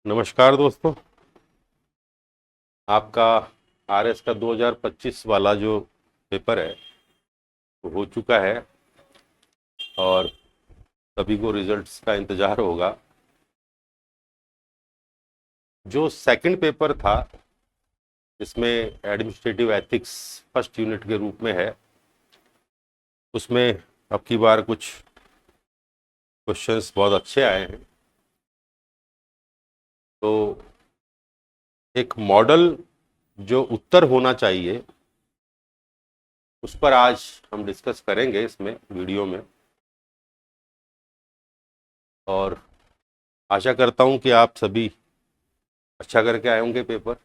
नमस्कार दोस्तों। आपका आरएस का 2025 वाला जो पेपर है वो हो चुका है और सभी को रिजल्ट्स का इंतजार होगा। जो सेकंड पेपर था इसमें एडमिनिस्ट्रेटिव एथिक्स फर्स्ट यूनिट के रूप में है, उसमें अब की बार कुछ क्वेश्चंस बहुत अच्छे आए हैं। तो एक मॉडल जो उत्तर होना चाहिए उस पर आज हम डिस्कस करेंगे इसमें वीडियो में, और आशा करता हूं कि आप सभी अच्छा करके आए होंगे पेपर।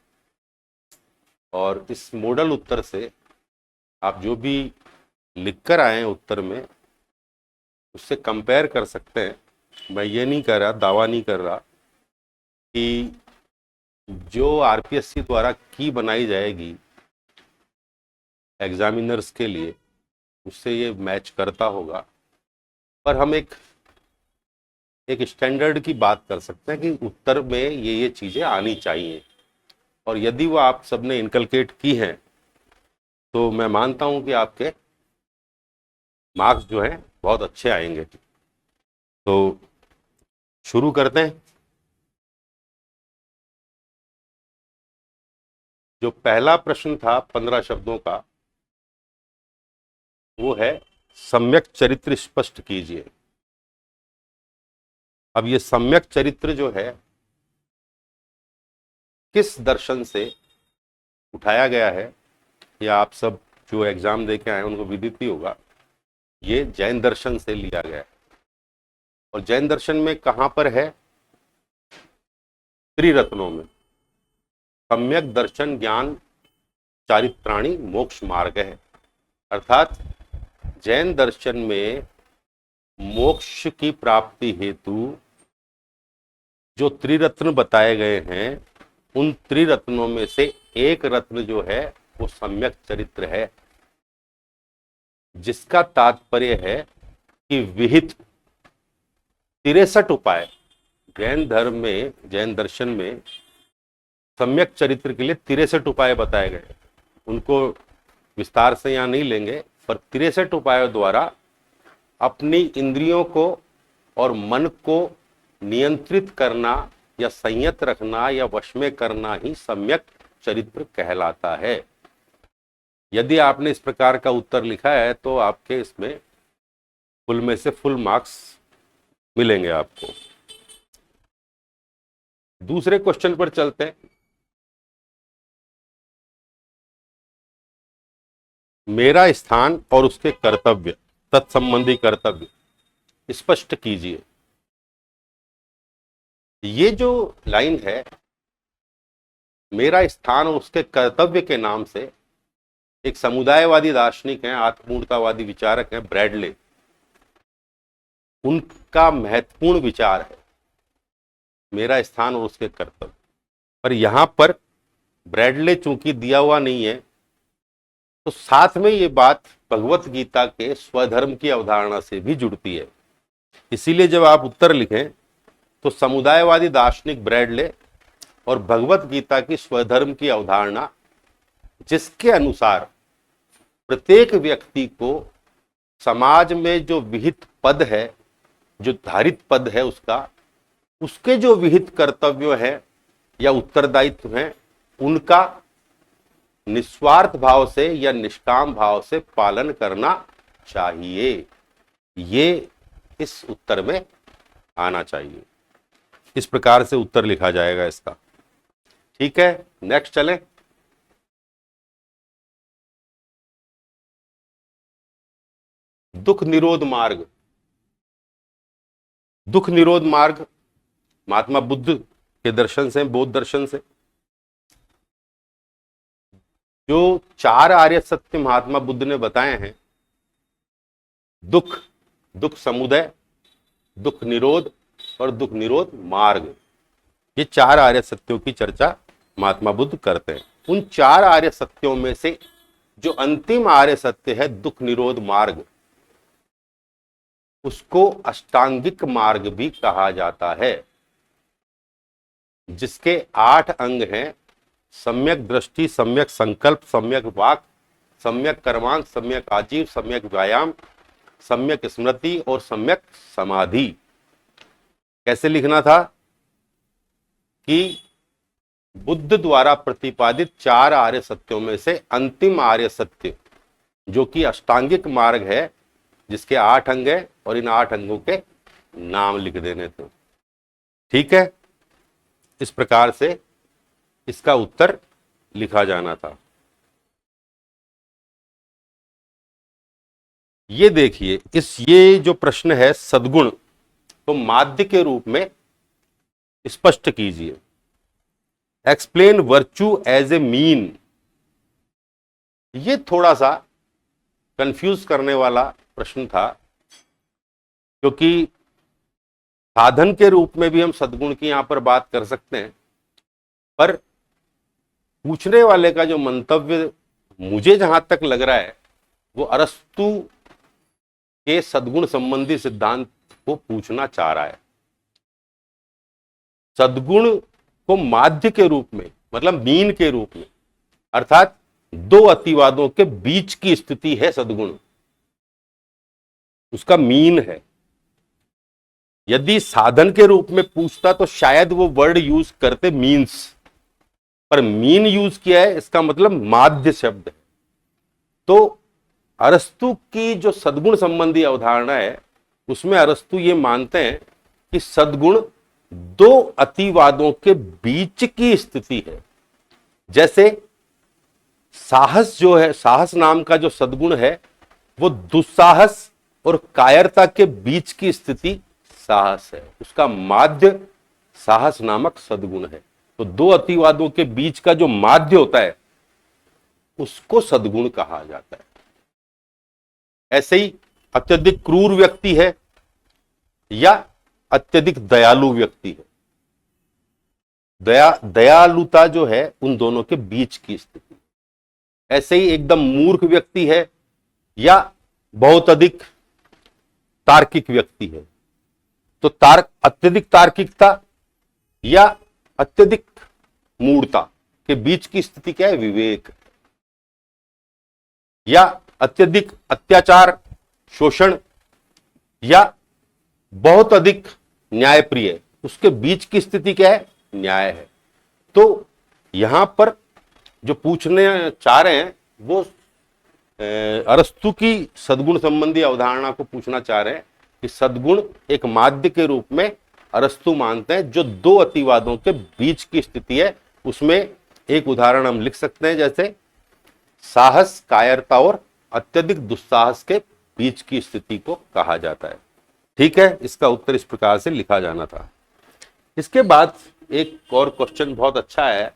और इस मॉडल उत्तर से आप जो भी लिखकर आए हैं उत्तर में उससे कंपेयर कर सकते हैं। मैं ये नहीं कर रहा, दावा नहीं कर रहा कि जो आरपीएससी द्वारा की बनाई जाएगी एग्जामिनर्स के लिए उससे ये मैच करता होगा, पर हम एक स्टैंडर्ड की बात कर सकते हैं कि उत्तर में ये चीज़ें आनी चाहिए। और यदि वो आप सबने इनकलकेट की हैं तो मैं मानता हूं कि आपके मार्क्स जो हैं बहुत अच्छे आएंगे। तो शुरू करते हैं। जो पहला प्रश्न था 15 शब्दों का वो है सम्यक चरित्र स्पष्ट कीजिए। अब ये सम्यक चरित्र जो है किस दर्शन से उठाया गया है, या आप सब जो एग्जाम दे के आए उनको विदित ही होगा, ये जैन दर्शन से लिया गया है। और जैन दर्शन में कहां पर है? त्रिरत्नों में। सम्यक दर्शन ज्ञान चारित्राणी मोक्ष मार्ग है। अर्थात जैन दर्शन में मोक्ष की प्राप्ति हेतु जो त्रिरत्न बताए गए हैं उन त्रिरत्नों में से एक रत्न जो है वो सम्यक चरित्र है, जिसका तात्पर्य है कि विहित 63 उपाय जैन धर्म में, जैन दर्शन में सम्यक चरित्र के लिए 63 उपाय बताए गए। उनको विस्तार से यहां नहीं लेंगे, पर 63 उपायों द्वारा अपनी इंद्रियों को और मन को नियंत्रित करना या संयत रखना या वश में करना ही सम्यक चरित्र कहलाता है। यदि आपने इस प्रकार का उत्तर लिखा है तो आपके इसमें फुल में से फुल मार्क्स मिलेंगे आपको। दूसरे क्वेश्चन पर चलते हैं। मेरा स्थान और उसके कर्तव्य, तत्संबंधी कर्तव्य स्पष्ट कीजिए। ये जो लाइन है मेरा स्थान और उसके कर्तव्य के नाम से एक समुदायवादी दार्शनिक हैं, आत्मूर्तावादी विचारक हैं, ब्रैडले, उनका महत्वपूर्ण विचार है मेरा स्थान और उसके कर्तव्य। पर यहां पर ब्रैडले चूंकि दिया हुआ नहीं है तो साथ में ये बात भगवत गीता के स्वधर्म की अवधारणा से भी जुड़ती है। इसीलिए जब आप उत्तर लिखें तो समुदायवादी दार्शनिक ब्रैडले और भगवत गीता की स्वधर्म की अवधारणा, जिसके अनुसार प्रत्येक व्यक्ति को समाज में जो विहित पद है, जो धारित पद है उसके जो विहित कर्तव्य है या उत्तरदायित्व हैं उनका निस्वार्थ भाव से या निष्काम भाव से पालन करना चाहिए। ये इस उत्तर में आना चाहिए। इस प्रकार से उत्तर लिखा जाएगा इसका। ठीक है, नेक्स्ट चलें। दुख निरोध मार्ग। दुख निरोध मार्ग महात्मा बुद्ध के दर्शन से, बौद्ध दर्शन से, जो 4 आर्य सत्य महात्मा बुद्ध ने बताए हैं, दुख, दुख समुदय, दुख निरोध और दुख निरोध मार्ग, ये 4 आर्य सत्यों की चर्चा महात्मा बुद्ध करते हैं। उन 4 आर्य सत्यों में से जो अंतिम आर्य सत्य है दुख निरोध मार्ग, उसको अष्टांगिक मार्ग भी कहा जाता है। जिसके 8 अंग हैं, सम्यक दृष्टि, सम्यक संकल्प, सम्यक वाक, सम्यक कर्मांक, सम्यक आजीव, सम्यक व्यायाम, सम्यक स्मृति और सम्यक समाधि। कैसे लिखना था कि बुद्ध द्वारा प्रतिपादित 4 आर्य सत्यों में से अंतिम आर्य सत्य जो कि अष्टांगिक मार्ग है, जिसके 8 अंग है, और इन 8 अंगों के नाम लिख देने थे। ठीक है, इस प्रकार से इसका उत्तर लिखा जाना था। ये देखिए, ये जो प्रश्न है सद्गुण, तो माध्य के रूप में स्पष्ट कीजिए। Explain virtue as a mean. ये थोड़ा सा कंफ्यूज करने वाला प्रश्न था, क्योंकि साधन के रूप में भी हम सद्गुण की यहां पर बात कर सकते हैं, पर पूछने वाले का जो मंतव्य मुझे जहां तक लग रहा है, वो अरस्तु के सद्गुण संबंधी सिद्धांत को पूछना चाह रहा है। सद्गुण को माध्य के रूप में, मतलब मीन के रूप में, अर्थात 2 अतिवादों के बीच की स्थिति है सद्गुण, उसका मीन है। यदि साधन के रूप में पूछता तो शायद वो वर्ड यूज करते मीन्स, पर मीन यूज किया है, इसका मतलब माध्य शब्द है। तो अरस्तु की जो सद्गुण संबंधी अवधारणा है, उसमें अरस्तु ये मानते हैं कि सद्गुण 2 अतिवादों के बीच की स्थिति है। जैसे साहस जो है, साहस नाम का जो सद्गुण है, वो दुस्साहस और कायरता के बीच की स्थिति साहस है, उसका माध्य साहस नामक सद्गुण है। तो 2 अतिवादों के बीच का जो माध्य होता है, उसको सद्गुण कहा जाता है। ऐसे ही अत्यधिक क्रूर व्यक्ति है या अत्यधिक दयालु व्यक्ति है, दयालुता जो है उन दोनों के बीच की स्थिति। ऐसे ही एकदम मूर्ख व्यक्ति है या बहुत अधिक तार्किक व्यक्ति है, तो अत्यधिक तार्किकता या अत्यधिक मूढ़ता के बीच की स्थिति क्या है? विवेक। या अत्यधिक अत्याचार, शोषण या बहुत अधिक न्यायप्रिय, उसके बीच की स्थिति क्या है? न्याय है। तो यहां पर जो पूछने चाह रहे हैं वो अरस्तु की सद्गुण संबंधी अवधारणा को पूछना चाह रहे हैं कि सद्गुण एक माध्य के रूप में अरस्तु मानते हैं, जो 2 अतिवादों के बीच की स्थिति है। उसमें एक उदाहरण हम लिख सकते हैं, जैसे साहस, कायरता और अत्यधिक दुस्साहस के बीच की स्थिति को कहा जाता है। ठीक है, इसका उत्तर इस प्रकार से लिखा जाना था। इसके बाद एक और क्वेश्चन बहुत अच्छा है,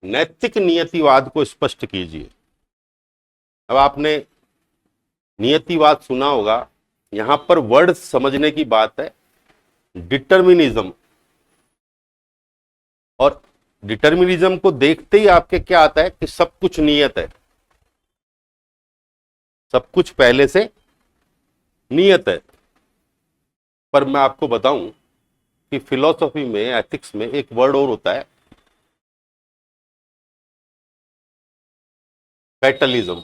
नैतिक नियतिवाद को स्पष्ट कीजिए। अब आपने नियतिवाद सुना होगा, यहां पर वर्ड समझने की बात है। डिटर्मिनिज्म, और डिटर्मिनिज्म को देखते ही आपके क्या आता है कि सब कुछ नियत है, सब कुछ पहले से नियत है। पर मैं आपको बताऊं कि फिलॉसफी में, एथिक्स में एक वर्ड और होता है, फैटलिज्म।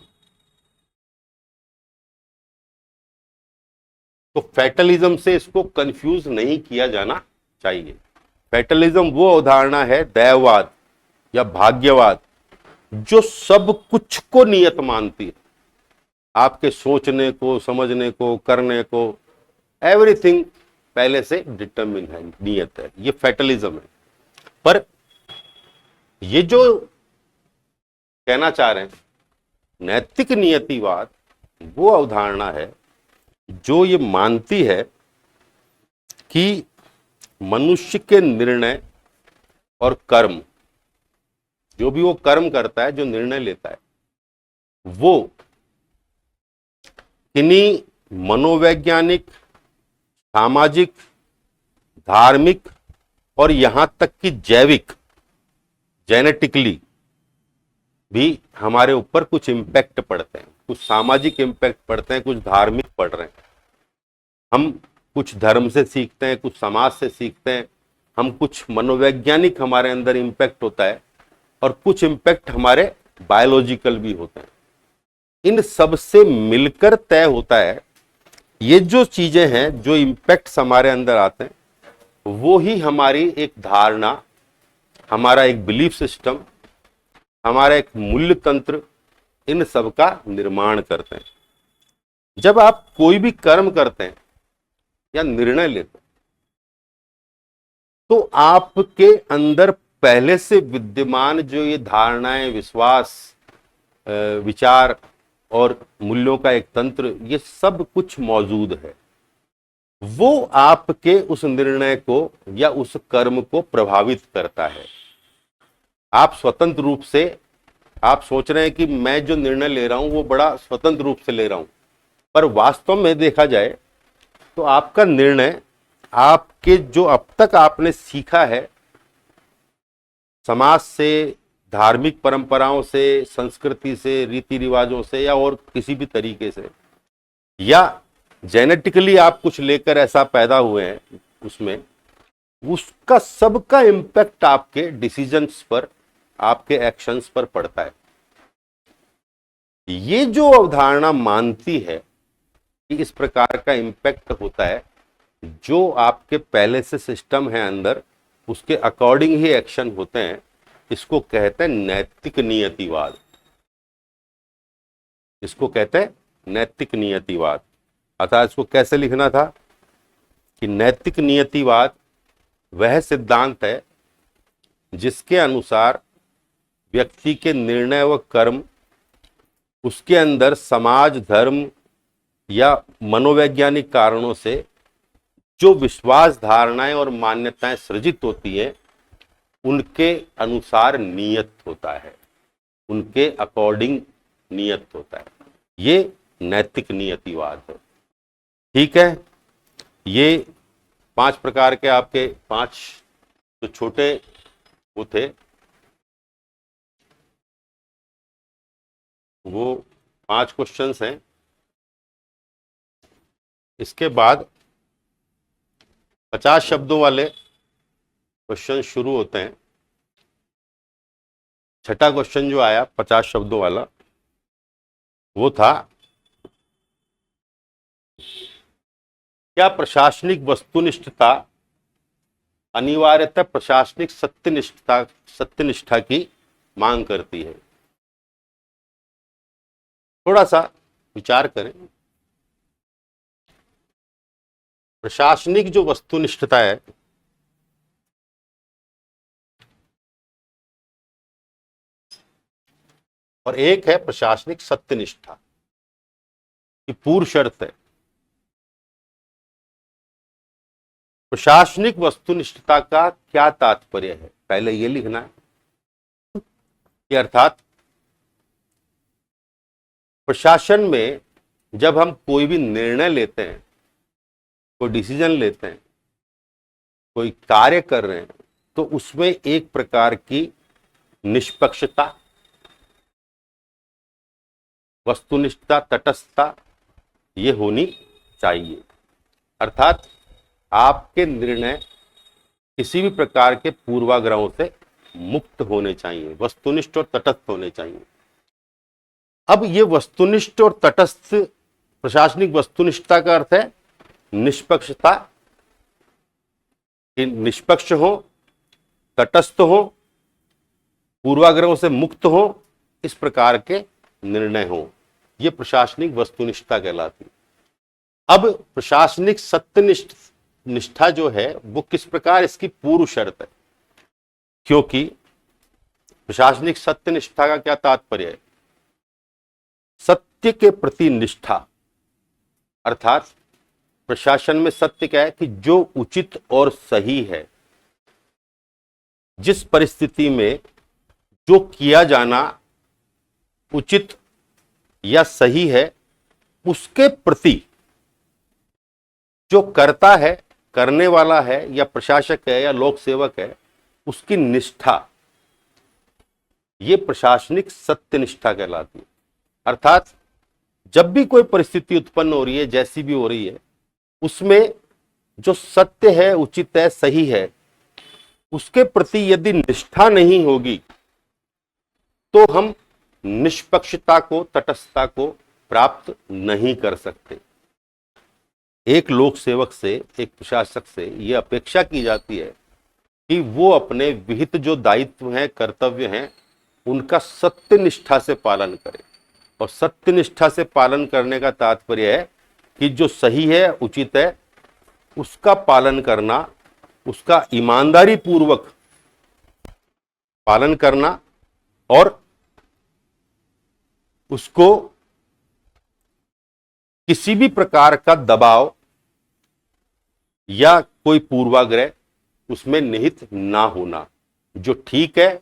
तो फैटलिज्म से इसको कंफ्यूज नहीं किया जाना चाहिए। फैटलिज्म वो अवधारणा है, दैववाद या भाग्यवाद, जो सब कुछ को नियत मानती है, आपके सोचने को, समझने को, करने को, एवरीथिंग पहले से डिटरमिन है, नियत है। ये फैटलिज्म है। पर ये जो कहना चाह रहे हैं नैतिक नियतिवाद, वो अवधारणा है जो ये मानती है कि मनुष्य के निर्णय और कर्म, जो भी वो कर्म करता है, जो निर्णय लेता है, वो किन्हीं मनोवैज्ञानिक, सामाजिक, धार्मिक और यहां तक कि जैविक, जेनेटिकली भी हमारे ऊपर कुछ इंपैक्ट पड़ते हैं। कुछ सामाजिक इंपैक्ट पड़ते हैं, कुछ धार्मिक पड़ रहे हैं। हम कुछ धर्म से सीखते हैं, कुछ समाज से सीखते हैं, हम कुछ मनोवैज्ञानिक हमारे अंदर इम्पैक्ट होता है और कुछ इम्पैक्ट हमारे बायोलॉजिकल भी होते हैं। इन सब से मिलकर तय होता है ये जो चीजें हैं, जो इम्पैक्ट्स हमारे अंदर आते हैं, वो ही हमारी एक धारणा, हमारा एक बिलीफ सिस्टम, हमारा एक मूल्य तंत्र, इन सब का निर्माण करते हैं। जब आप कोई भी कर्म करते हैं या निर्णय लेते हैं तो आपके अंदर पहले से विद्यमान जो ये धारणाएं, विश्वास, विचार और मूल्यों का एक तंत्र, ये सब कुछ मौजूद है। वो आपके उस निर्णय को या उस कर्म को प्रभावित करता है। आप स्वतंत्र रूप से आप सोच रहे हैं कि मैं जो निर्णय ले रहा हूं वो बड़ा स्वतंत्र रूप से ले रहा हूं, पर वास्तव में देखा जाए तो आपका निर्णय, आपके जो अब तक आपने सीखा है समाज से, धार्मिक परंपराओं से, संस्कृति से, रीति रिवाजों से या और किसी भी तरीके से, या जेनेटिकली आप कुछ लेकर ऐसा पैदा हुए हैं उसमें, उसका सबका इम्पैक्ट आपके डिसीजंस पर, आपके एक्शंस पर पड़ता है। ये जो अवधारणा मानती है कि इस प्रकार का इम्पैक्ट होता है, जो आपके पहले से सिस्टम है अंदर, उसके अकॉर्डिंग ही एक्शन होते हैं, इसको कहते हैं नैतिक नियतिवाद। इसको कहते हैं नैतिक नियतिवाद। अर्थात इसको कैसे लिखना था कि नैतिक नियतिवाद वह सिद्धांत है जिसके अनुसार व्यक्ति के निर्णय व कर्म उसके अंदर समाज, धर्म या मनोवैज्ञानिक कारणों से जो विश्वास, धारणाएं और मान्यताएं सृजित होती हैं, उनके अनुसार नियत होता है, उनके अकॉर्डिंग नियत होता है। ये नैतिक नियतिवाद है। ठीक है, ये 5 प्रकार के आपके 5 जो छोटे वो थे, वो 5 क्वेश्चंस हैं। इसके बाद 50 शब्दों वाले क्वेश्चन शुरू होते हैं। छठा क्वेश्चन जो आया 50 शब्दों वाला, वो था क्या प्रशासनिक वस्तुनिष्ठता अनिवार्यतः प्रशासनिक सत्यनिष्ठा की मांग करती है। थोड़ा सा विचार करें। प्रशासनिक जो वस्तुनिष्ठता है, और एक है प्रशासनिक सत्यनिष्ठा की पूर्व शर्त है। प्रशासनिक वस्तुनिष्ठता का क्या तात्पर्य है, पहले यह लिखना है कि अर्थात प्रशासन में जब हम कोई भी निर्णय लेते हैं, कोई डिसीजन लेते हैं, कोई कार्य कर रहे हैं, तो उसमें एक प्रकार की निष्पक्षता, वस्तुनिष्ठता, तटस्थता ये होनी चाहिए। अर्थात आपके निर्णय किसी भी प्रकार के पूर्वाग्रहों से मुक्त होने चाहिए, वस्तुनिष्ठ और तटस्थ होने चाहिए। अब ये वस्तुनिष्ठ और तटस्थ, प्रशासनिक वस्तुनिष्ठता का अर्थ है निष्पक्षता, कि निष्पक्ष हो, तटस्थ हो, पूर्वाग्रहों से मुक्त हो, इस प्रकार के निर्णय हो। ये प्रशासनिक वस्तुनिष्ठता कहलाती है। अब प्रशासनिक सत्यनिष्ठा जो है वो किस प्रकार, इसकी पूर्व शर्त है, क्योंकि प्रशासनिक सत्यनिष्ठा का क्या तात्पर्य है, सत्य के प्रति निष्ठा। अर्थात प्रशासन में सत्य क्या है कि जो उचित और सही है, जिस परिस्थिति में जो किया जाना उचित या सही है, उसके प्रति जो करता है, करने वाला है या प्रशासक है या लोक सेवक है, उसकी निष्ठा, ये प्रशासनिक सत्यनिष्ठा कहलाती है। अर्थात जब भी कोई परिस्थिति उत्पन्न हो रही है, जैसी भी हो रही है, उसमें जो सत्य है, उचित है, सही है, उसके प्रति यदि निष्ठा नहीं होगी तो हम निष्पक्षता को, तटस्थता को प्राप्त नहीं कर सकते। एक लोक सेवक से, एक प्रशासक से यह अपेक्षा की जाती है कि वो अपने विहित जो दायित्व हैं, कर्तव्य हैं, उनका सत्यनिष्ठा से पालन करे। और सत्यनिष्ठा से पालन करने का तात्पर्य है कि जो सही है, उचित है, उसका पालन करना, उसका ईमानदारी पूर्वक पालन करना और उसको किसी भी प्रकार का दबाव या कोई पूर्वाग्रह उसमें निहित ना होना, जो ठीक है,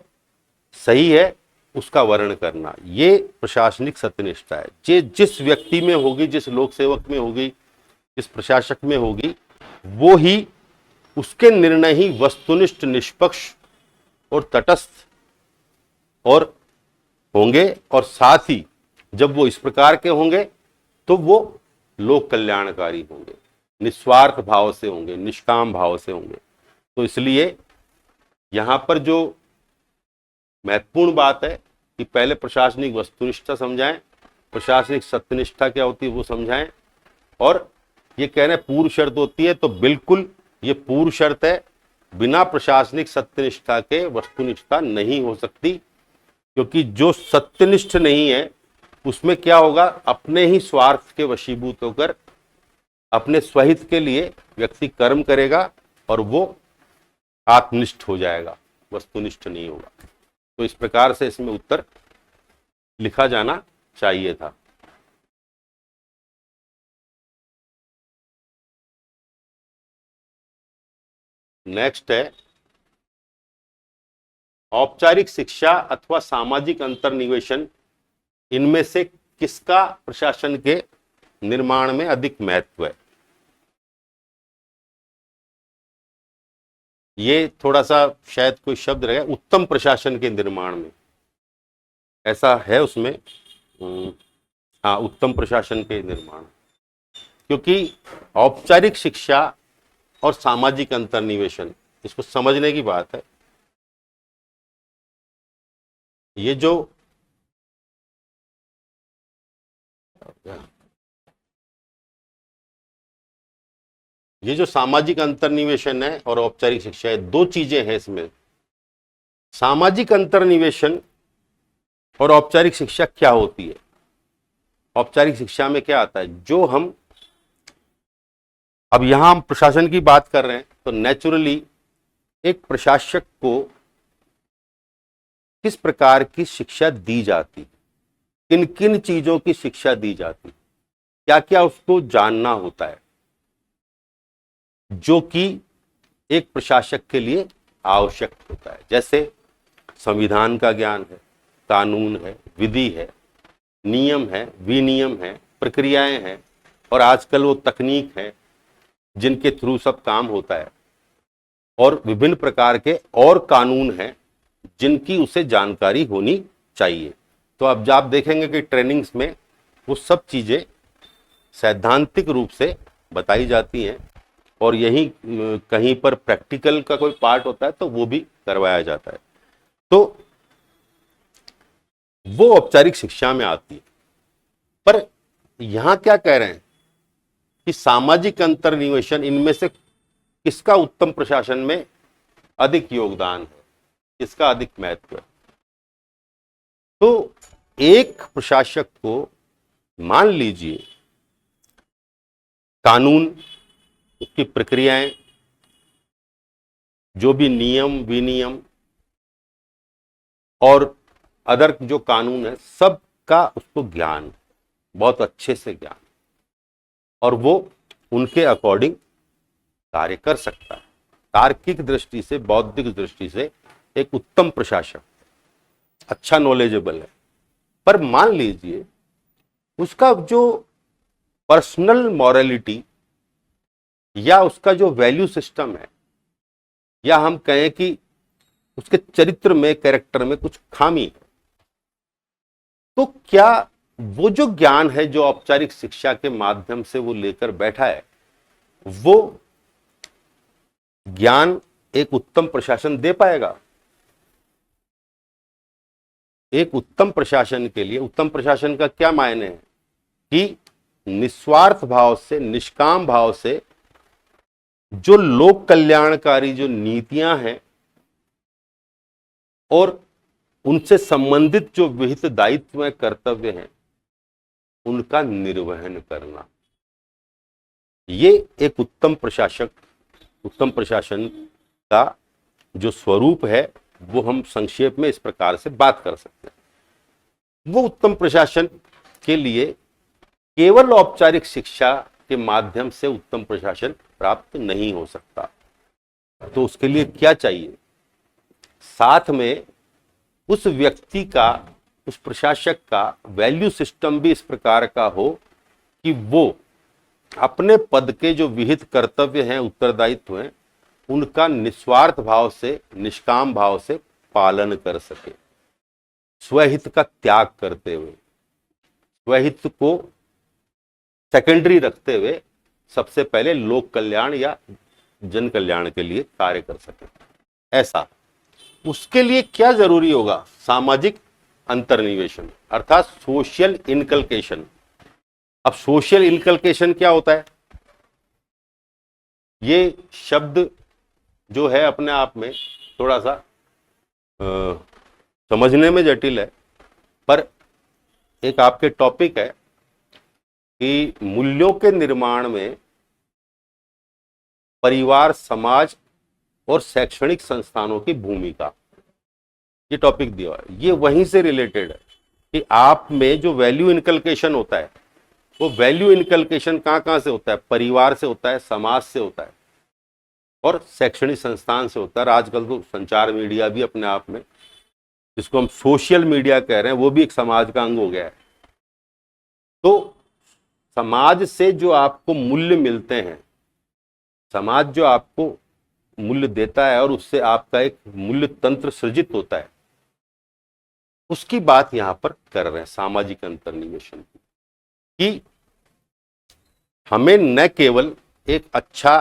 सही है, उसका वर्ण करना, ये प्रशासनिक सत्यनिष्ठा है। ये जिस व्यक्ति में होगी, जिस लोक सेवक में होगी, जिस प्रशासक में होगी, वो ही, उसके निर्णय ही वस्तुनिष्ठ, निष्पक्ष और तटस्थ और होंगे। और साथ ही जब वो इस प्रकार के होंगे तो वो लोक कल्याणकारी होंगे, निस्वार्थ भाव से होंगे, निष्काम भाव से होंगे। तो इसलिए यहां पर जो महत्वपूर्ण बात है कि पहले प्रशासनिक वस्तुनिष्ठा समझाएं, प्रशासनिक सत्यनिष्ठा क्या होती है वो समझाएं। और ये कह रहे पूर्व शर्त होती है, तो बिल्कुल ये पूर्व शर्त है। बिना प्रशासनिक सत्यनिष्ठा के वस्तुनिष्ठा नहीं हो सकती, क्योंकि जो सत्यनिष्ठ नहीं है उसमें क्या होगा, अपने ही स्वार्थ के वशीभूत होकर अपने स्वहित के लिए व्यक्ति कर्म करेगा और वो आत्मनिष्ठ हो जाएगा, वस्तुनिष्ठ नहीं होगा। तो इस प्रकार से इसमें उत्तर लिखा जाना चाहिए था। नेक्स्ट है, औपचारिक शिक्षा अथवा सामाजिक अंतर्निवेशन, इनमें से किसका प्रशासन के निर्माण में अधिक महत्व है? ये थोड़ा सा शायद कोई शब्द रहे, उत्तम प्रशासन के निर्माण में, ऐसा है उसमें। हाँ, उत्तम प्रशासन के निर्माण, क्योंकि औपचारिक शिक्षा और सामाजिक अंतर्निवेशन, इसको समझने की बात है। ये जो सामाजिक अंतर्निवेशन है और औपचारिक शिक्षा है, दो चीजें हैं इसमें। सामाजिक अंतर्निवेशन और औपचारिक शिक्षा क्या होती है? औपचारिक शिक्षा में क्या आता है, जो हम अब यहां हम प्रशासन की बात कर रहे हैं, तो नेचुरली एक प्रशासक को किस प्रकार की शिक्षा दी जाती, किन किन चीजों की शिक्षा दी जाती, क्या क्या उसको जानना होता है, जो कि एक प्रशासक के लिए आवश्यक होता है। जैसे संविधान का ज्ञान है, कानून है, विधि है, नियम है, विनियम है, प्रक्रियाएं हैं, और आजकल वो तकनीक है जिनके थ्रू सब काम होता है, और विभिन्न प्रकार के और कानून हैं जिनकी उसे जानकारी होनी चाहिए। तो अब आप देखेंगे कि ट्रेनिंग्स में वो सब चीजें सैद्धांतिक रूप से बताई जाती हैं, और यही कहीं पर प्रैक्टिकल का कोई पार्ट होता है तो वो भी करवाया जाता है। तो वो औपचारिक शिक्षा में आती है। पर यहां क्या कह रहे हैं कि सामाजिक अंतर्निवेशन, इनमें से किसका उत्तम प्रशासन में अधिक योगदान है, किसका अधिक महत्व है? तो एक प्रशासक को, मान लीजिए, कानून, उसकी प्रक्रियाएं, जो भी नियम विनियम और अदर जो कानून है, सब का उसको ज्ञान, बहुत अच्छे से ज्ञान, और वो उनके अकॉर्डिंग कार्य कर सकता है। तार्किक दृष्टि से, बौद्धिक दृष्टि से एक उत्तम प्रशासक, अच्छा नॉलेजेबल है। पर मान लीजिए उसका जो पर्सनल मॉरलिटी या उसका जो वैल्यू सिस्टम है, या हम कहें कि उसके चरित्र में, कैरेक्टर में कुछ खामी है, तो क्या वो जो ज्ञान है जो औपचारिक शिक्षा के माध्यम से वो लेकर बैठा है, वो ज्ञान एक उत्तम प्रशासन दे पाएगा? एक उत्तम प्रशासन के लिए, उत्तम प्रशासन का क्या मायने है कि निस्वार्थ भाव से, निष्काम भाव से जो लोक कल्याणकारी जो नीतियां हैं और उनसे संबंधित जो विहित दायित्व हैं, कर्तव्य हैं, उनका निर्वहन करना, ये एक उत्तम प्रशासक, उत्तम प्रशासन का जो स्वरूप है वो हम संक्षेप में इस प्रकार से बात कर सकते हैं। वो उत्तम प्रशासन के लिए केवल औपचारिक शिक्षा के माध्यम से उत्तम प्रशासन प्राप्त नहीं हो सकता। तो उसके लिए क्या चाहिए? साथ में उस व्यक्ति का, उस प्रशासक का वैल्यू सिस्टम भी इस प्रकार का हो कि वो अपने पद के जो विहित कर्तव्य हैं, उत्तरदायित्व हैं, उनका निस्वार्थ भाव से, निष्काम भाव से पालन कर सके, स्वहित का त्याग करते हुए, स्वहित को सेकेंडरी रखते हुए सबसे पहले लोक कल्याण या जन कल्याण के लिए कार्य कर सके। ऐसा उसके लिए क्या जरूरी होगा? सामाजिक अंतर्निवेशन, अर्थात सोशल इनकलकेशन। अब सोशल इनकलकेशन क्या होता है? ये शब्द जो है अपने आप में थोड़ा सा समझने में जटिल है, पर एक आपके टॉपिक है कि मूल्यों के निर्माण में परिवार, समाज और शैक्षणिक संस्थानों की भूमिका, ये टॉपिक दिया है। ये वहीं से रिलेटेड है कि आप में जो वैल्यू इनकलकेशन होता है, वो वैल्यू इनकलकेशन कहाँ कहाँ से होता है? परिवार से होता है, समाज से होता है और शैक्षणिक संस्थान से होता है। आजकल तो संचार मीडिया भी अपने आप में, जिसको हम सोशल मीडिया कह रहे हैं, वो भी एक समाज का अंग हो गया है। तो समाज से जो आपको मूल्य मिलते हैं, समाज जो आपको मूल्य देता है और उससे आपका एक मूल्य तंत्र सृजित होता है, उसकी बात यहां पर कर रहे हैं, सामाजिक अंतर्निवेशन की। कि हमें न केवल एक अच्छा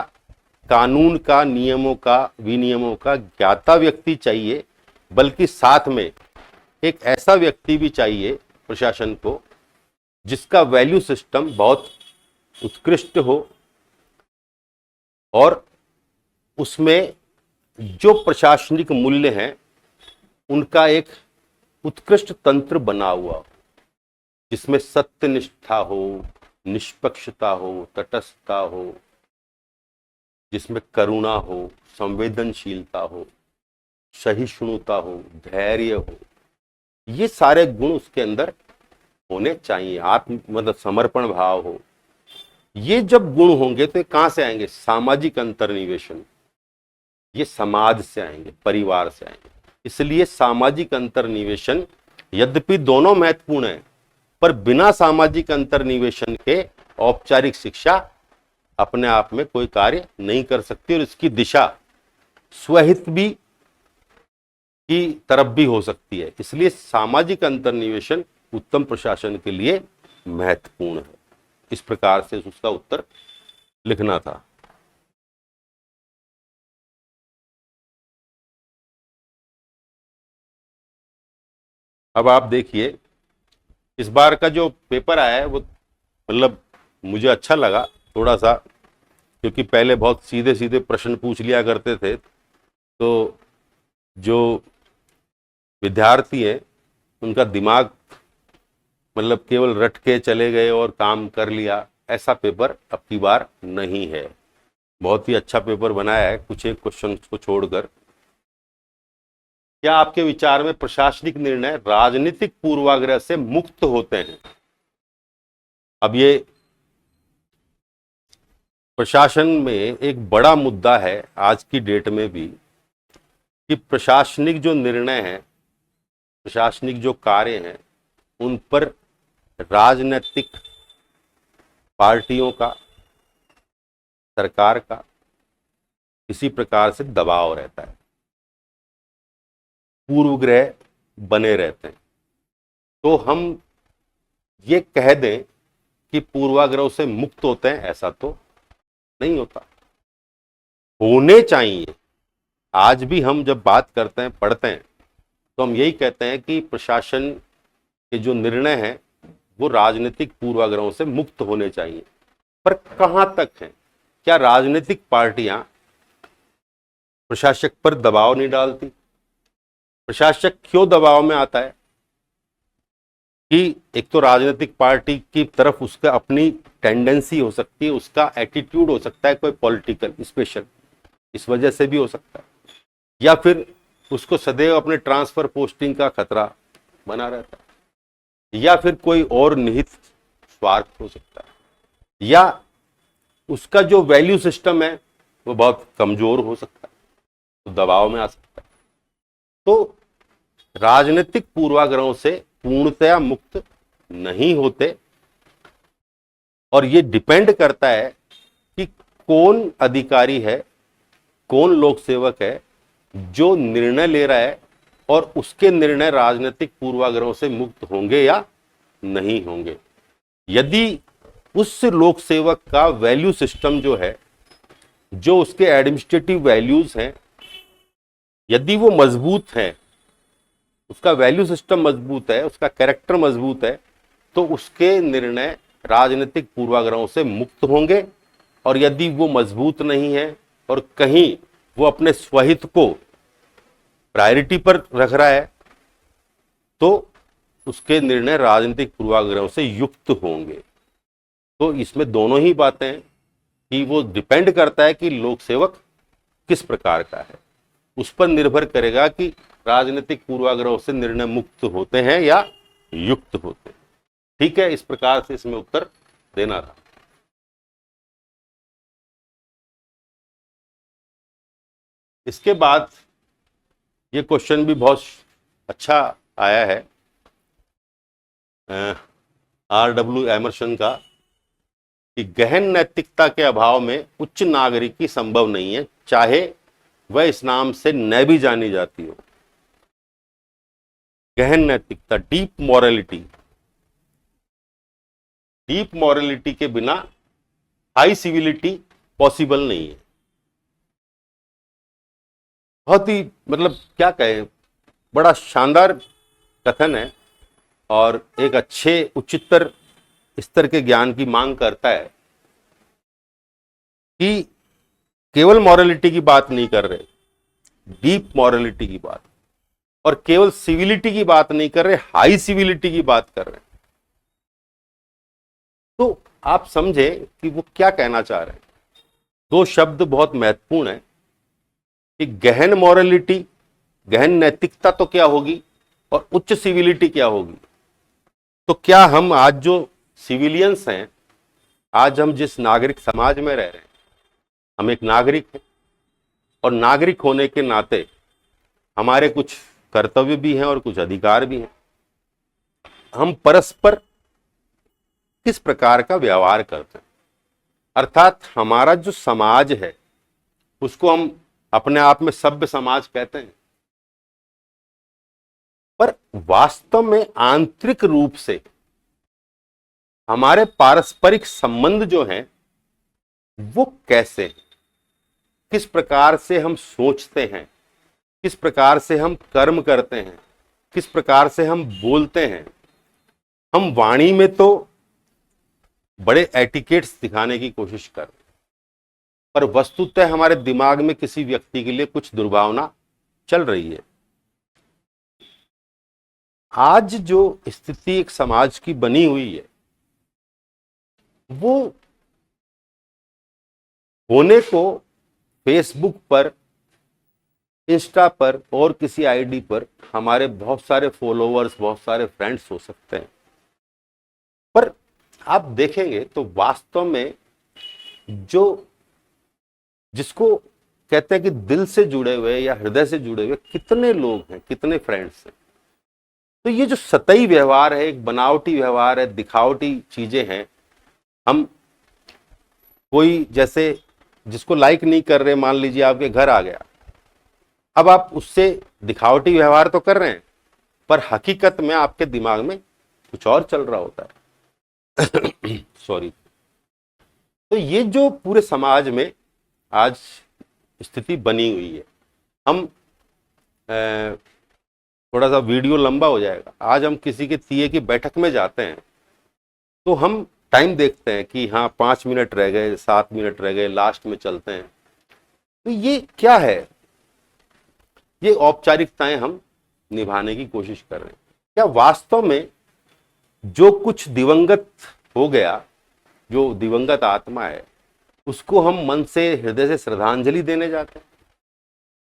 कानून का, नियमों का, विनियमों का ज्ञाता व्यक्ति चाहिए, बल्कि साथ में एक ऐसा व्यक्ति भी चाहिए प्रशासन को जिसका वैल्यू सिस्टम बहुत उत्कृष्ट हो और उसमें जो प्रशासनिक मूल्य हैं उनका एक उत्कृष्ट तंत्र बना हुआ हो, जिसमें सत्यनिष्ठा हो, निष्पक्षता हो, तटस्थता हो, जिसमें करुणा हो, संवेदनशीलता हो, सहिष्णुता हो, धैर्य हो, ये सारे गुण उसके अंदर होने चाहिए। आत्म मतलब समर्पण भाव हो। ये जब गुण होंगे तो कहां से आएंगे? सामाजिक अंतर्निवेशन। ये समाज से आएंगे, परिवार से आएंगे। इसलिए सामाजिक अंतर्निवेशन यद्यपि दोनों महत्वपूर्ण है, पर बिना सामाजिक अंतर्निवेशन के औपचारिक शिक्षा अपने आप में कोई कार्य नहीं कर सकती और इसकी दिशा स्वहित भी की तरफ भी हो सकती है। इसलिए सामाजिक अंतर्निवेशन उत्तम प्रशासन के लिए महत्वपूर्ण है। इस प्रकार से उसका उत्तर लिखना था। अब आप देखिए, इस बार का जो पेपर आया है वो मतलब मुझे अच्छा लगा थोड़ा सा, क्योंकि पहले बहुत सीधे सीधे प्रश्न पूछ लिया करते थे, तो जो विद्यार्थी हैं उनका दिमाग मतलब केवल रट के चले गए और काम कर लिया, ऐसा पेपर अब की बार नहीं है। बहुत ही अच्छा पेपर बनाया है, कुछ एक क्वेश्चन को छोड़कर। क्या आपके विचार में प्रशासनिक निर्णय राजनीतिक पूर्वाग्रह से मुक्त होते हैं? अब ये प्रशासन में एक बड़ा मुद्दा है आज की डेट में भी कि प्रशासनिक जो निर्णय हैं, प्रशासनिक जो कार्य हैं, उन पर राजनीतिक पार्टियों का, सरकार का किसी प्रकार से दबाव रहता है, पूर्वग्रह बने रहते हैं। तो हम ये कह दें कि पूर्वाग्रह से मुक्त होते हैं, ऐसा तो नहीं होता। होने चाहिए। आज भी हम जब बात करते हैं, पढ़ते हैं, तो हम यही कहते हैं कि प्रशासन के जो निर्णय हैं वो राजनीतिक पूर्वाग्रहों से मुक्त होने चाहिए। पर कहां तक है? क्या राजनीतिक पार्टियां प्रशासक पर दबाव नहीं डालती? प्रशासक क्यों दबाव में आता है? कि एक तो राजनीतिक पार्टी की तरफ उसका अपनी टेंडेंसी हो सकती है, उसका एटीट्यूड हो सकता है कोई पॉलिटिकल स्पेशल, इस वजह से भी हो सकता है, या फिर उसको सदैव अपने ट्रांसफर पोस्टिंग का खतरा बना रहता है, या फिर कोई और निहित स्वार्थ हो सकता है, या उसका जो वैल्यू सिस्टम है वो बहुत कमजोर हो सकता है, तो दबाव में आ सकता है। तो राजनीतिक पूर्वाग्रहों से पूर्णतया मुक्त नहीं होते, और ये डिपेंड करता है कि कौन अधिकारी है, कौन लोक सेवक है जो निर्णय ले रहा है, और उसके निर्णय राजनीतिक पूर्वाग्रहों से मुक्त होंगे या नहीं होंगे। यदि उस लोक सेवक का वैल्यू सिस्टम जो है, जो उसके एडमिनिस्ट्रेटिव वैल्यूज हैं, यदि वो मजबूत है, उसका वैल्यू सिस्टम मजबूत है, उसका कैरेक्टर मजबूत है, तो उसके निर्णय राजनीतिक पूर्वाग्रहों से मुक्त होंगे। और यदि वो मजबूत नहीं है और कहीं वो अपने स्वहित को प्रायोरिटी पर रख रहा है, तो उसके निर्णय राजनीतिक पूर्वाग्रहों से युक्त होंगे। तो इसमें दोनों ही बातें हैं कि वो डिपेंड करता है कि लोक सेवक किस प्रकार का है, उस पर निर्भर करेगा कि राजनीतिक पूर्वाग्रहों से निर्णय मुक्त होते हैं या युक्त होते हैं। ठीक है, इस प्रकार से इसमें उत्तर देना था। इसके बाद ये क्वेश्चन भी बहुत अच्छा आया है R.W. एमर्सन का, कि गहन नैतिकता के अभाव में उच्च नागरिकी संभव नहीं है, चाहे वह इस नाम से न भी जानी जाती हो। गहन नैतिकता, डीप मॉरलिटी के बिना हाई सिविलिटी पॉसिबल नहीं है। बहुत ही मतलब क्या कहें, बड़ा शानदार कथन है, और एक अच्छे उच्चतर स्तर के ज्ञान की मांग करता है कि केवल मॉरलिटी की बात नहीं कर रहे, डीप मॉरलिटी की बात, और केवल सिविलिटी की बात नहीं कर रहे, हाई सिविलिटी की बात कर रहे हैं। तो आप समझे कि वो क्या कहना चाह रहे हैं। दो शब्द बहुत महत्वपूर्ण है कि गहन मॉरलिटी, गहन नैतिकता तो क्या होगी, और उच्च सिविलिटी क्या होगी। तो क्या हम आज जो सिविलियंस हैं, आज हम जिस नागरिक समाज में रह रहे हैं, हम एक नागरिक हैं, और नागरिक होने के नाते हमारे कुछ कर्तव्य भी हैं और कुछ अधिकार भी हैं। हम परस्पर किस प्रकार का व्यवहार करते हैं, अर्थात हमारा जो समाज है उसको हम अपने आप में सभ्य समाज कहते हैं, पर वास्तव में आंतरिक रूप से हमारे पारस्परिक संबंध जो हैं वो कैसे हैं, किस प्रकार से हम सोचते हैं, किस प्रकार से हम कर्म करते हैं, किस प्रकार से हम बोलते हैं। हम वाणी में तो बड़े एटिकेट्स दिखाने की कोशिश कर रहे हैं, पर वस्तुतः हमारे दिमाग में किसी व्यक्ति के लिए कुछ दुर्भावना चल रही है। आज जो स्थिति एक समाज की बनी हुई है, वो होने को फेसबुक पर, इंस्टा पर और किसी आईडी पर हमारे बहुत सारे फॉलोअर्स, बहुत सारे फ्रेंड्स हो सकते हैं, पर आप देखेंगे तो वास्तव में जो जिसको कहते हैं कि दिल से जुड़े हुए या हृदय से जुड़े हुए कितने लोग हैं, कितने फ्रेंड्स हैं। तो ये जो सतही व्यवहार है, एक बनावटी व्यवहार है, दिखावटी चीजें हैं। हम कोई जैसे जिसको लाइक नहीं कर रहे, मान लीजिए आपके घर आ गया, अब आप उससे दिखावटी व्यवहार तो कर रहे हैं, पर हकीकत में आपके दिमाग में कुछ और चल रहा होता है। सॉरी। तो ये जो पूरे समाज में आज स्थिति बनी हुई है। हम थोड़ा सा वीडियो लंबा हो जाएगा। आज हम किसी के तीये की बैठक में जाते हैं तो हम टाइम देखते हैं कि हाँ 5 मिनट रह गए, 7 मिनट रह गए, लास्ट में चलते हैं। तो ये क्या है? ये औपचारिकताएं हम निभाने की कोशिश कर रहे हैं। क्या वास्तव में जो कुछ दिवंगत हो गया, जो दिवंगत आत्मा है, उसको हम मन से, हृदय से श्रद्धांजलि देने जाते हैं,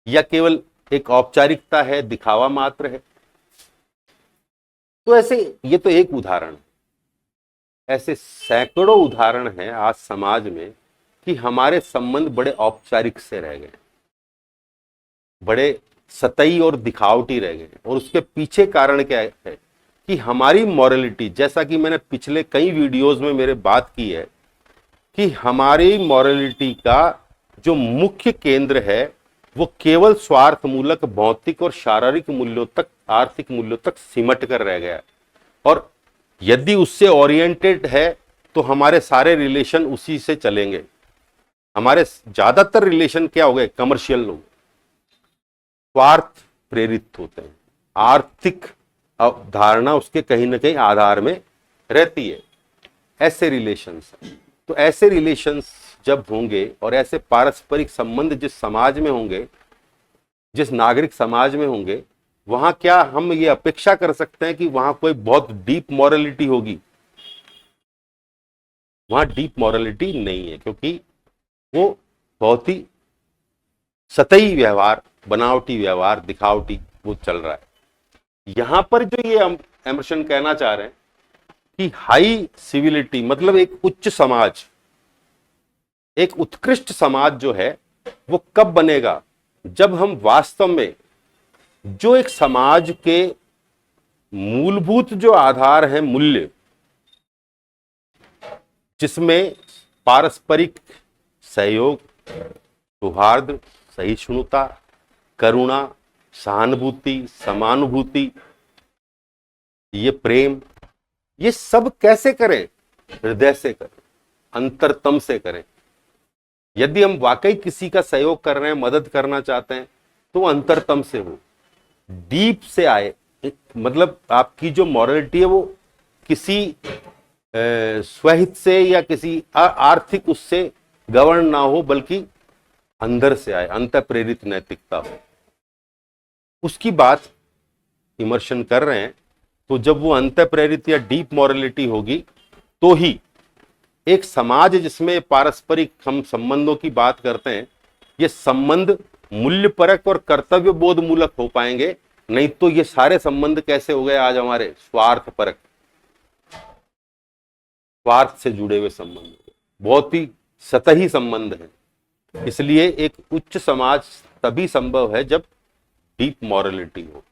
या केवल एक औपचारिकता है, दिखावा मात्र है? तो ऐसे, ये तो एक उदाहरण है, ऐसे सैकड़ों उदाहरण हैं आज समाज में कि हमारे संबंध बड़े औपचारिक से रह गए, बड़े सतही और दिखावटी रह गए। और उसके पीछे कारण क्या है कि हमारी मॉरलिटी, जैसा कि मैंने पिछले कई वीडियोस में मेरे बात की है, कि हमारी मॉरलिटी का जो मुख्य केंद्र है वो केवल स्वार्थमूलक भौतिक और शारीरिक मूल्यों तक, आर्थिक मूल्यों तक सिमट कर रह गया। और यदि उससे ओरिएंटेड है तो हमारे सारे रिलेशन उसी से चलेंगे। हमारे ज्यादातर रिलेशन क्या हो गए? कमर्शियल लोग, स्वार्थ प्रेरित होते हैं, आर्थिक अवधारणा उसके कहीं ना कहीं आधार में रहती है। ऐसे रिलेशंस, तो ऐसे रिलेशंस जब होंगे और ऐसे पारस्परिक संबंध जिस समाज में होंगे, जिस नागरिक समाज में होंगे, वहां क्या हम ये अपेक्षा कर सकते हैं कि वहां कोई बहुत डीप मॉरलिटी होगी? वहां डीप मॉरलिटी नहीं है, क्योंकि वो बहुत ही सतही व्यवहार, बनावटी व्यवहार, दिखावटी वो चल रहा है। यहां पर जो ये एमर्सन कहना चाह रहे हैं कि हाई सिविलिटी, मतलब एक उच्च समाज, एक उत्कृष्ट समाज जो है वो कब बनेगा? जब हम वास्तव में जो एक समाज के मूलभूत जो आधार है, मूल्य, जिसमें पारस्परिक सहयोग, सौहार्द, सहिष्णुता, करुणा, सहानुभूति, समानुभूति, ये प्रेम, ये सब कैसे करें? हृदय से करें, अंतरतम से करें। यदि हम वाकई किसी का सहयोग कर रहे हैं, मदद करना चाहते हैं, तो अंतरतम से हो, डीप से आए। मतलब आपकी जो मॉरलिटी है वो किसी स्वहित से या किसी आर्थिक उससे गवर्न ना हो, बल्कि अंदर से आए, अंत प्रेरित नैतिकता हो। उसकी बात इमर्शन कर रहे हैं। तो जब वो अंत प्रेरित या डीप मॉरलिटी होगी तो ही एक समाज जिसमें पारस्परिक हम संबंधों की बात करते हैं, ये संबंध मूल्यपरक और कर्तव्य बोध मूलक हो पाएंगे। नहीं तो ये सारे संबंध कैसे हो गए आज हमारे? स्वार्थपरक, स्वार्थ से जुड़े हुए संबंध, बहुत ही सतही संबंध है। इसलिए एक उच्च समाज तभी संभव है जब डीप मॉरलिटी हो,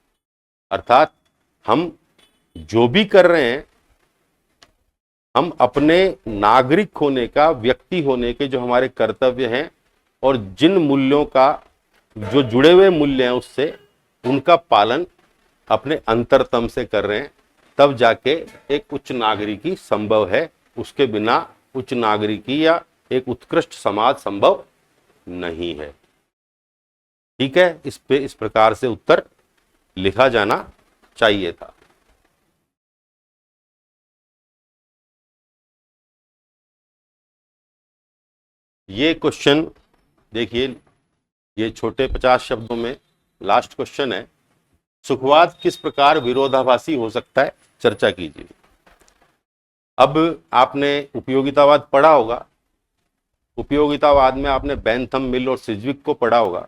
अर्थात हम जो भी कर रहे हैं, हम अपने नागरिक होने का, व्यक्ति होने के जो हमारे कर्तव्य हैं और जिन मूल्यों का, जो जुड़े हुए मूल्य हैं उससे, उनका पालन अपने अंतरतम से कर रहे हैं, तब जाके एक उच्च नागरिकी संभव है। उसके बिना उच्च नागरिकी या एक उत्कृष्ट समाज संभव नहीं है। ठीक है, इस पे इस प्रकार से उत्तर लिखा जाना चाहिए था। ये क्वेश्चन देखिए, ये छोटे 50 शब्दों में लास्ट क्वेश्चन है। सुखवाद किस प्रकार विरोधाभासी हो सकता है? चर्चा कीजिए। अब आपने उपयोगितावाद पढ़ा होगा। उपयोगितावाद में आपने बेंथम, मिल और सिज्विक को पढ़ा होगा।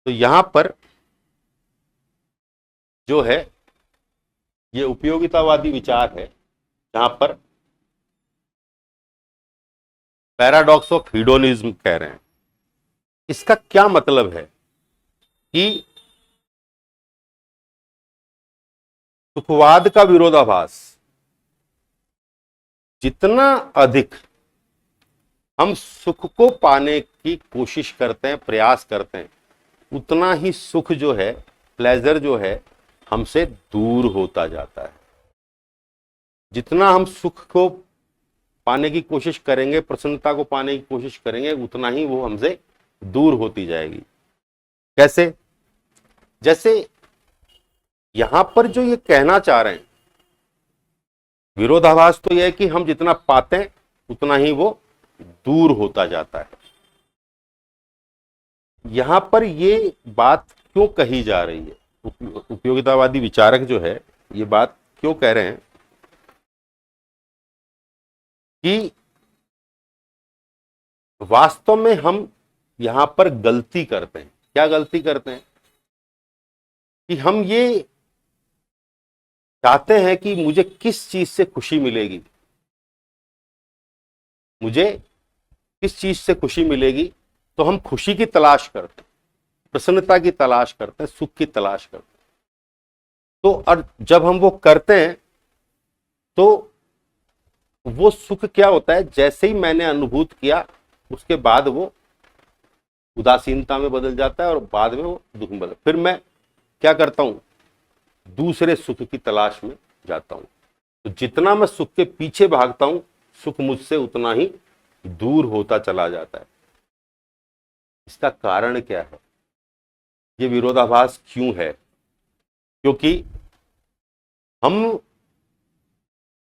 तो यहां पर जो है ये उपयोगितावादी विचार है, जहां पर पैराडॉक्स ऑफ हीडोनिज्म कह रहे हैं। इसका क्या मतलब है कि सुखवाद का विरोधाभास, जितना अधिक हम सुख को पाने की कोशिश करते हैं, प्रयास करते हैं, उतना ही सुख जो है, प्लेजर जो है, हमसे दूर होता जाता है। जितना हम सुख को पाने की कोशिश करेंगे, प्रसन्नता को पाने की कोशिश करेंगे, उतना ही वो हमसे दूर होती जाएगी। कैसे? जैसे यहां पर जो ये कहना चाह रहे हैं, विरोधाभास तो यह है कि हम जितना पाते हैं उतना ही वो दूर होता जाता है। यहां पर ये बात क्यों कही जा रही है? उपयोगितावादी विचारक जो है ये बात क्यों कह रहे हैं कि वास्तव में हम यहां पर गलती करते हैं। क्या गलती करते हैं? कि हम ये चाहते हैं कि मुझे किस चीज से खुशी मिलेगी, मुझे किस चीज से खुशी मिलेगी, तो हम खुशी की तलाश करते हैं, प्रसन्नता की तलाश करते हैं, सुख की तलाश करते हैं। तो और जब हम वो करते हैं तो वो सुख क्या होता है, जैसे ही मैंने अनुभूत किया उसके बाद वो उदासीनता में बदल जाता है और बाद में वो दुख में बदल। फिर मैं क्या करता हूं, दूसरे सुख की तलाश में जाता हूं। तो जितना मैं सुख के पीछे भागता हूं, सुख मुझसे उतना ही दूर होता चला जाता है। इसका कारण क्या है? ये विरोधाभास क्यों है? क्योंकि हम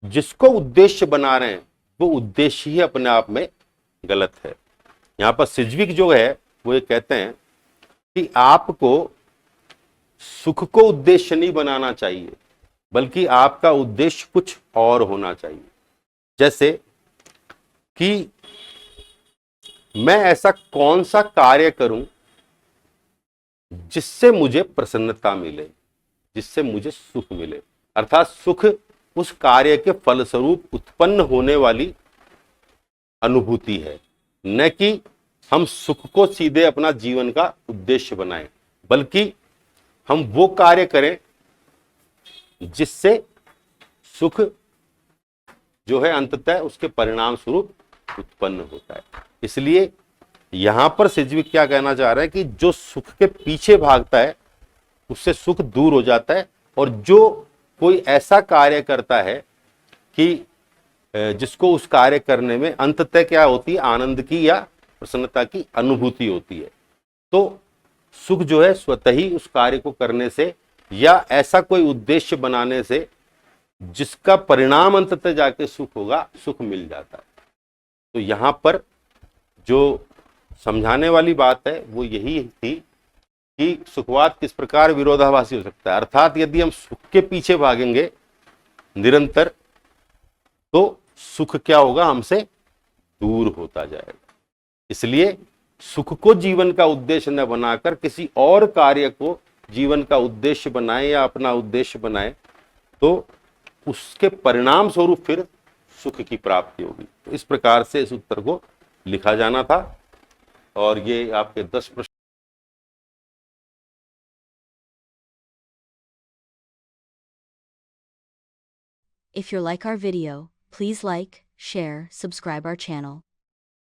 जिसको उद्देश्य बना रहे हैं वो उद्देश्य ही अपने आप में गलत है। यहां पर सिज्विक जो है वो ये कहते हैं कि आपको सुख को उद्देश्य नहीं बनाना चाहिए, बल्कि आपका उद्देश्य कुछ और होना चाहिए। जैसे कि मैं ऐसा कौन सा कार्य करूं जिससे मुझे प्रसन्नता मिले, जिससे मुझे सुख मिले। अर्थात सुख उस कार्य के फलस्वरूप उत्पन्न होने वाली अनुभूति है, न कि हम सुख को सीधे अपना जीवन का उद्देश्य बनाएं, बल्कि हम वो कार्य करें जिससे सुख जो है अंततः उसके परिणाम स्वरूप उत्पन्न होता है। इसलिए यहां पर सिज्विक क्या कहना चाह रहे हैं कि जो सुख के पीछे भागता है उससे सुख दूर हो जाता है, और जो कोई ऐसा कार्य करता है कि जिसको उस कार्य करने में अंततः क्या होती है, आनंद की या प्रसन्नता की अनुभूति होती है, तो सुख जो है स्वतः ही उस कार्य को करने से या ऐसा कोई उद्देश्य बनाने से जिसका परिणाम अंततः जाके सुख होगा, सुख मिल जाता है। तो यहां पर जो समझाने वाली बात है वो यही थी कि सुखवाद किस प्रकार विरोधाभासी हो सकता है। अर्थात यदि हम सुख के पीछे भागेंगे निरंतर तो सुख क्या होगा, हमसे दूर होता जाएगा। इसलिए सुख को जीवन का उद्देश्य न बनाकर किसी और कार्य को जीवन का उद्देश्य बनाए या अपना उद्देश्य बनाए तो उसके परिणाम स्वरूप फिर सुख की प्राप्ति होगी। तो इस प्रकार से इस उत्तर को लिखा जाना था, और ये आपके 10 प्रश्न। If you like our video, please like, share, subscribe our channel.